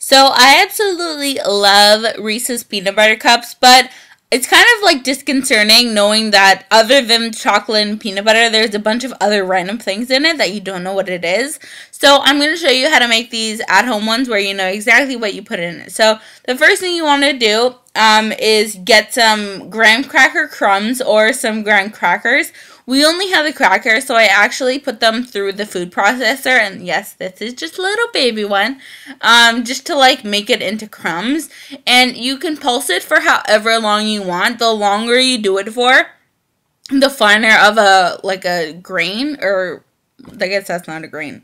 So I absolutely love Reese's peanut butter cups, but it's kind of like disconcerting knowing that other than chocolate and peanut butter, there's a bunch of other random things in it that you don't know what it is. So I'm going to show you how to make these at-home ones where you know exactly what you put in it. So the first thing you want to do is get some graham cracker crumbs or some graham crackers. We only have the crackers, so I actually put them through the food processor, and yes, this is just a little baby one, just to like make it into crumbs. And you can pulse it for however long you want. The longer you do it for, the finer of a grain, or I guess that's not a grain.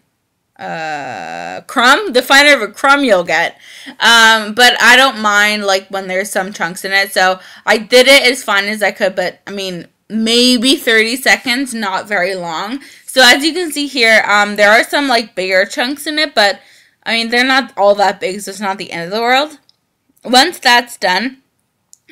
Crumb, the finer of a crumb you'll get. But I don't mind like when there's some chunks in it, so I did it as fine as I could, but I mean, maybe 30 seconds, not very long. So as you can see here, there are some like bigger chunks in it, but I mean, they're not all that big, so it's not the end of the world. Once that's done,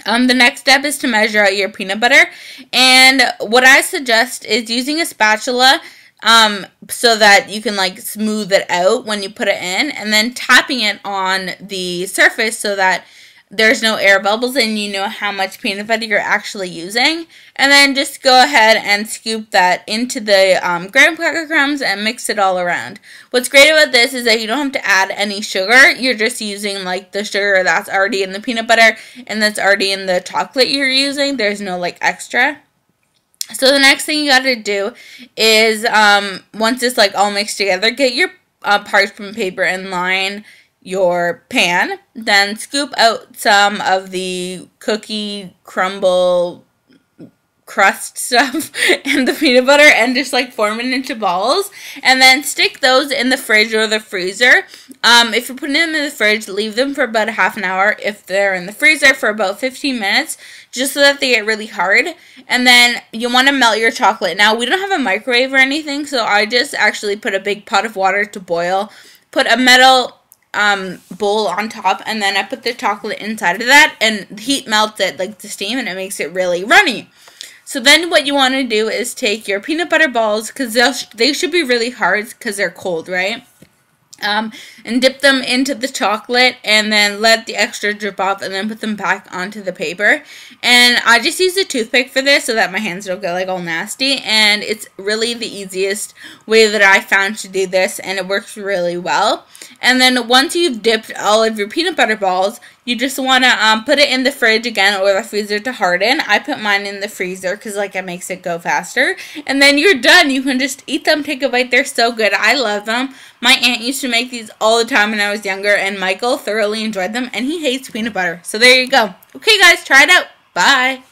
the next step is to measure out your peanut butter, and what I suggest is using a spatula so that you can like smooth it out when you put it in, and then tapping it on the surface so that there's no air bubbles and you know how much peanut butter you're actually using. And then just go ahead and scoop that into the graham cracker crumbs and mix it all around. What's great about this is that you don't have to add any sugar. You're just using like the sugar that's already in the peanut butter and that's already in the chocolate you're using. There's no like extra. So the next thing you gotta do is once it's like all mixed together, get your parchment paper and line your pan, then scoop out some of the cookie crumble crust stuff and the peanut butter and just like form it into balls, and then stick those in the fridge or the freezer. If you're putting them in the fridge, leave them for about a half an hour. If they're in the freezer, for about 15 minutes, just so that they get really hard. And then you want to melt your chocolate. Now, we don't have a microwave or anything, so I just actually put a big pot of water to boil, put a metal bowl on top, and then I put the chocolate inside of that, and the heat melts it like the steam, and it makes it really runny. So then what you want to do is take your peanut butter balls, because they should be really hard because they're cold, right? And dip them into the chocolate and then let the extra drip off and then put them back onto the paper. And I just use a toothpick for this so that my hands don't get like all nasty, and it's really the easiest way that I found to do this, and it works really well. And then once you've dipped all of your peanut butter balls, you just want to put it in the fridge again or the freezer to harden. I put mine in the freezer because like it makes it go faster. And then you're done. You can just eat them, take a bite. They're so good. I love them. My aunt used to make these all the time when I was younger, and Michael thoroughly enjoyed them, and he hates peanut butter. So there you go. Okay guys, try it out. Bye.